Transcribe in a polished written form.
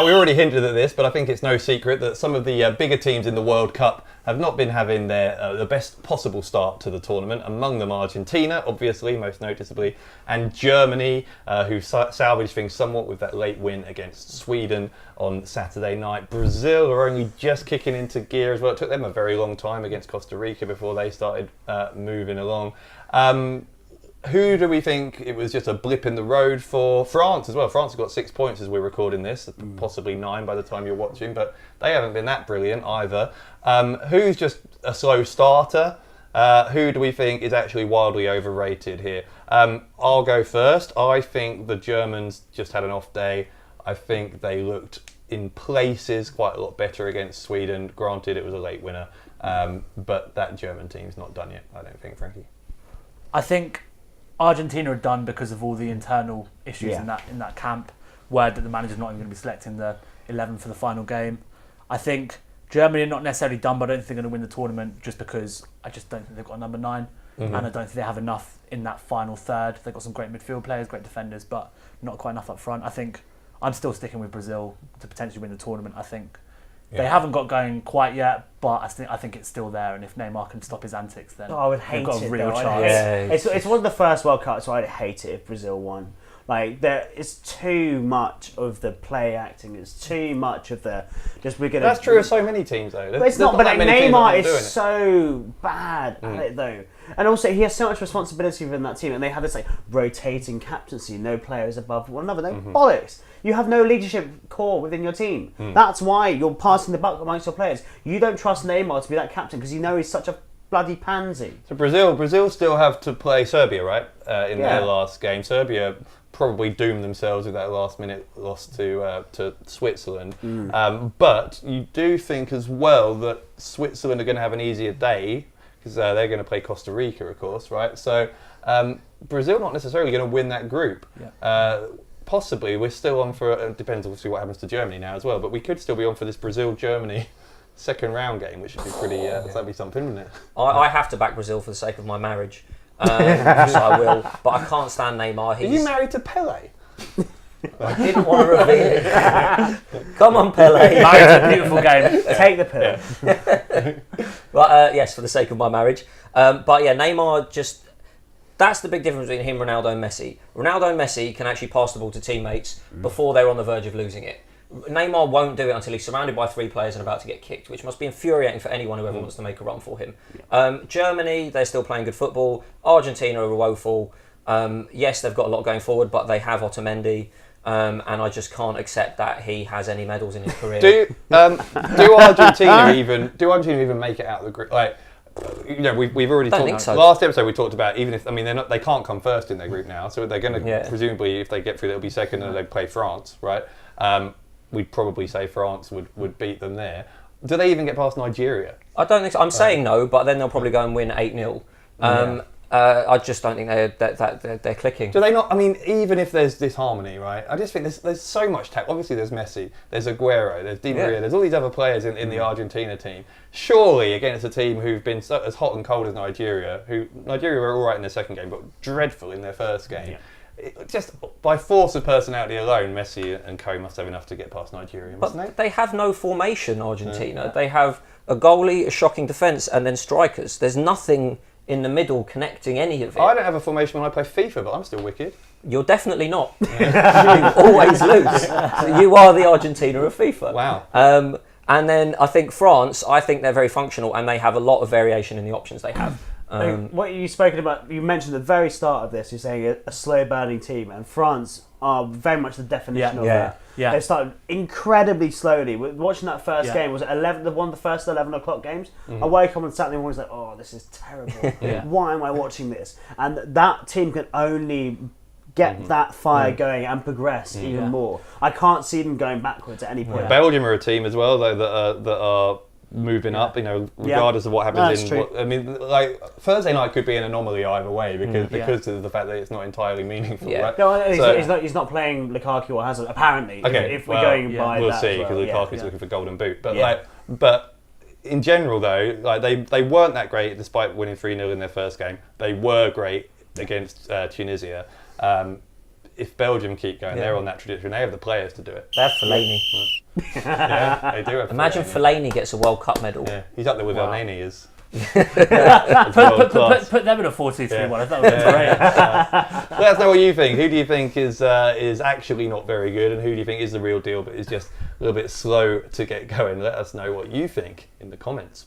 Now, we already hinted at this, but I think it's no secret that some of the bigger teams in the World Cup have not been having the best possible start to the tournament. Among them, Argentina, obviously, most noticeably, and Germany, who salvaged things somewhat with that late win against Sweden on Saturday night. Brazil are only just kicking into gear as well. It took them a very long time against Costa Rica before they started moving along. Who do we think it was just a blip in the road for? France as well. France have got 6 points as we're recording this, possibly 9 by the time you're watching, but they haven't been that brilliant either. Who's just a slow starter? Who do we think is actually wildly overrated here? I'll go first. I think the Germans just had an off day. I think they looked in places quite a lot better against Sweden. Granted, it was a late winner, but that German team's not done yet, I don't think, Frankie. I think Argentina are done because of all the internal issues in that camp, where the manager's not even going to be selecting the 11 for the final game. I think Germany are not necessarily done, but I don't think they're going to win the tournament just because I just don't think they've got a number 9, and I don't think they have enough in that final third. They've got some great midfield players, great defenders, but not quite enough up front. I think I'm still sticking with Brazil to potentially win the tournament. I think they haven't got going quite yet, but I think it's still there. And if Neymar can stop his antics, then I would hate they've got a it. real Though. chance. It's one of the first World Cups, so I'd hate it if Brazil won. Like there is too much of the play acting. It's too much of the we're gonna. That's true of so many teams, though. But it's not. But like, Neymar is so bad at it, though. And also, he has so much responsibility within that team, and they have this like rotating captaincy. No player is above one another. No bollocks. You have no leadership core within your team. That's why you're passing the buck amongst your players. You don't trust Neymar to be that captain because you know he's such a bloody pansy. So Brazil still have to play Serbia, right? In their last game, Serbia probably doomed themselves with that last-minute loss to Switzerland. But you do think as well that Switzerland are going to have an easier day because they're going to play Costa Rica, of course, right? So Brazil not necessarily going to win that group. Possibly, we're still on for, it depends obviously what happens to Germany now as well, but we could still be on for this Brazil-Germany second round game, which would be pretty, that'd be something, wouldn't it? I have to back Brazil for the sake of my marriage, so I will, but I can't stand Neymar. Are you married to Pele? I didn't want to reveal it. Come on, Pele. It's a beautiful game. Take the pill. But yes, for the sake of my marriage. But yeah, Neymar just... That's the big difference between him, Ronaldo and Messi. Ronaldo and Messi can actually pass the ball to teammates before they're on the verge of losing it. Neymar won't do it until he's surrounded by 3 players and about to get kicked, which must be infuriating for anyone who ever wants to make a run for him. Germany, they're still playing good football. Argentina are woeful. Yes, they've got a lot going forward, but they have Otamendi. And I just can't accept that he has any medals in his career. Do Argentina even make it out of the group? Like, you know, we've already talked. So. Last episode we talked about even if they can't come first in their group now, so they're going to presumably if they get through they'll be second and they play France, right? We'd probably say France would beat them there. Do they even get past Nigeria? I don't think so. I'm saying no, but then they'll probably go and win 8-0. I just don't think they're clicking. Do they not? I mean, even if there's this harmony, right? I just think there's so much talent. Obviously, there's Messi, there's Aguero, there's Di Maria, there's all these other players in the Argentina team. Surely, against a team who've been as hot and cold as Nigeria, Nigeria were all right in their second game, but dreadful in their first game. Just by force of personality alone, Messi and co must have enough to get past Nigeria, mustn't they? They have no formation, Argentina. They have a goalie, a shocking defence, and then strikers. There's nothing in the middle connecting any of it. I don't have a formation when I play FIFA, but I'm still wicked. You're definitely not. You always lose. So you are the Argentina of FIFA. Wow. And then I think France, I think they're very functional and they have a lot of variation in the options they have. What you spoken about, you mentioned at the very start of this, you're saying a slow burning team, and France are very much the definition of that. They started incredibly slowly. Watching that first game, was it 11? One of the first 11 o'clock games. I woke up on Saturday morning, like, oh, this is terrible. Why am I watching this? And that team can only get that fire going and progress even more. I can't see them going backwards at any point. Belgium are a team as well, though, that are moving up, you know, regardless of what happens I mean, like Thursday night could be an anomaly either way because of the fact that it's not entirely meaningful, right? No, he's not playing Lukaku or Hazard apparently. Okay, if we're going by we'll that, see because Lukaku's looking for golden boot. But but in general though, like they weren't that great despite winning 3-0 in their first game. They were great against Tunisia. if Belgium keep going, they're on that trajectory. And they have the players to do it. They have Fellaini. Yeah, they do have. Imagine Fellaini gets a World Cup medal. Yeah, he's up there with El Neni as. Put them in a 4-2-3-1. I thought that would be great. Let us know what you think. Who do you think is actually not very good, and who do you think is the real deal but is just a little bit slow to get going? Let us know what you think in the comments.